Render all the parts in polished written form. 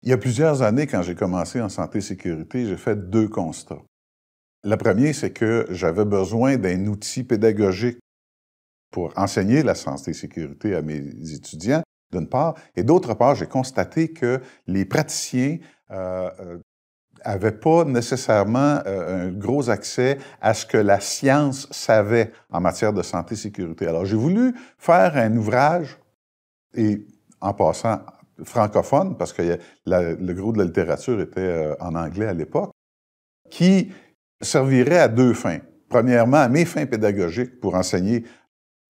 Il y a plusieurs années, quand j'ai commencé en santé-sécurité, j'ai fait 2 constats. Le premier, c'est que j'avais besoin d'un outil pédagogique pour enseigner la santé-sécurité à mes étudiants, d'une part, et d'autre part, j'ai constaté que les praticiens n'avaient pas nécessairement un gros accès à ce que la science savait en matière de santé-sécurité. Alors, j'ai voulu faire un ouvrage, et en passant francophone, parce que le gros de la littérature était en anglais à l'époque, qui servirait à 2 fins. Premièrement, à mes fins pédagogiques pour enseigner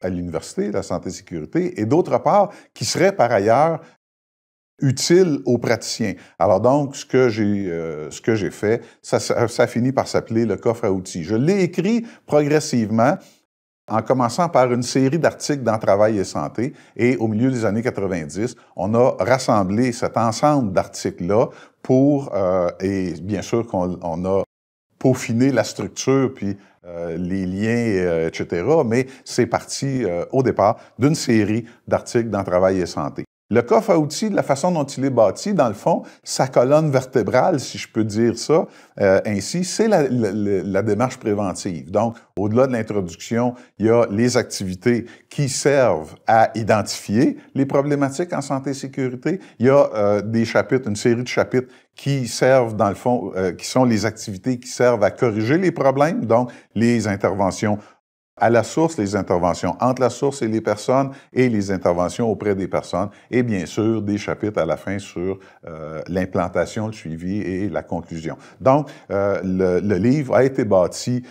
à l'université la santé-sécurité, et d'autre part, qui serait par ailleurs utile aux praticiens. Alors donc, ce que j'ai fait, ça finit par s'appeler le coffre à outils. Je l'ai écrit progressivement, en commençant par une série d'articles dans Travail et Santé, et au milieu des années 90, on a rassemblé cet ensemble d'articles-là et bien sûr qu'on a peaufiné la structure, puis les liens, etc., mais c'est parti au départ d'une série d'articles dans Travail et Santé. Le coffre à outils, de la façon dont il est bâti, dans le fond, sa colonne vertébrale, si je peux dire ça ainsi, c'est la démarche préventive. Donc, au-delà de l'introduction, il y a les activités qui servent à identifier les problématiques en santé et sécurité. Il y a des chapitres, une série de chapitres qui servent, dans le fond, qui sont les activités qui servent à corriger les problèmes, donc les interventions à la source, les interventions entre la source et les personnes et les interventions auprès des personnes et bien sûr des chapitres à la fin sur l'implantation, le suivi et la conclusion. Donc, le livre a été bâti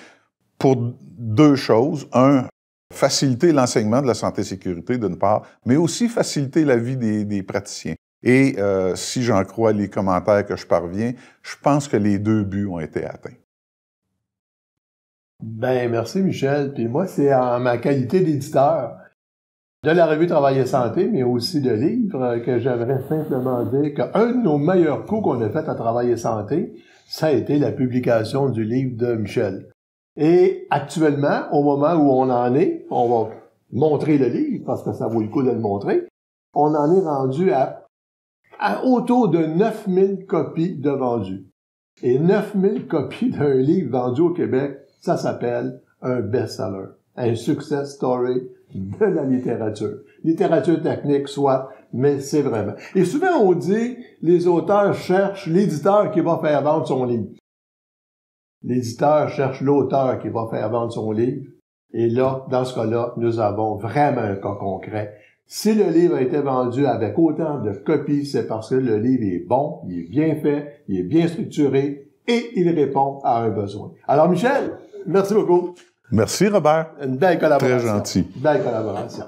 pour 2 choses. Un, faciliter l'enseignement de la santé-sécurité d'une part, mais aussi faciliter la vie des praticiens. Et si j'en crois les commentaires que je parviens, je pense que les 2 buts ont été atteints. Ben merci Michel. Puis moi, c'est en ma qualité d'éditeur de la revue Travail et Santé, mais aussi de livres, que j'aimerais simplement dire qu'un de nos meilleurs coups qu'on a fait à Travail et Santé, ça a été la publication du livre de Michel. Et actuellement, au moment où on en est, on va montrer le livre, parce que ça vaut le coup de le montrer, on en est rendu à autour de 9000 copies de vendus. Et 9000 copies d'un livre vendu au Québec, ça s'appelle un best-seller, un success story de la littérature. Littérature technique, soit, mais c'est vraiment. Et souvent, on dit, les auteurs cherchent l'éditeur qui va faire vendre son livre. L'éditeur cherche l'auteur qui va faire vendre son livre. Et là, dans ce cas-là, nous avons vraiment un cas concret. Si le livre a été vendu avec autant de copies, c'est parce que le livre est bon, il est bien fait, il est bien structuré et il répond à un besoin. Alors, Michel, merci beaucoup. Merci, Robert. Une belle collaboration. Très gentil. Belle collaboration.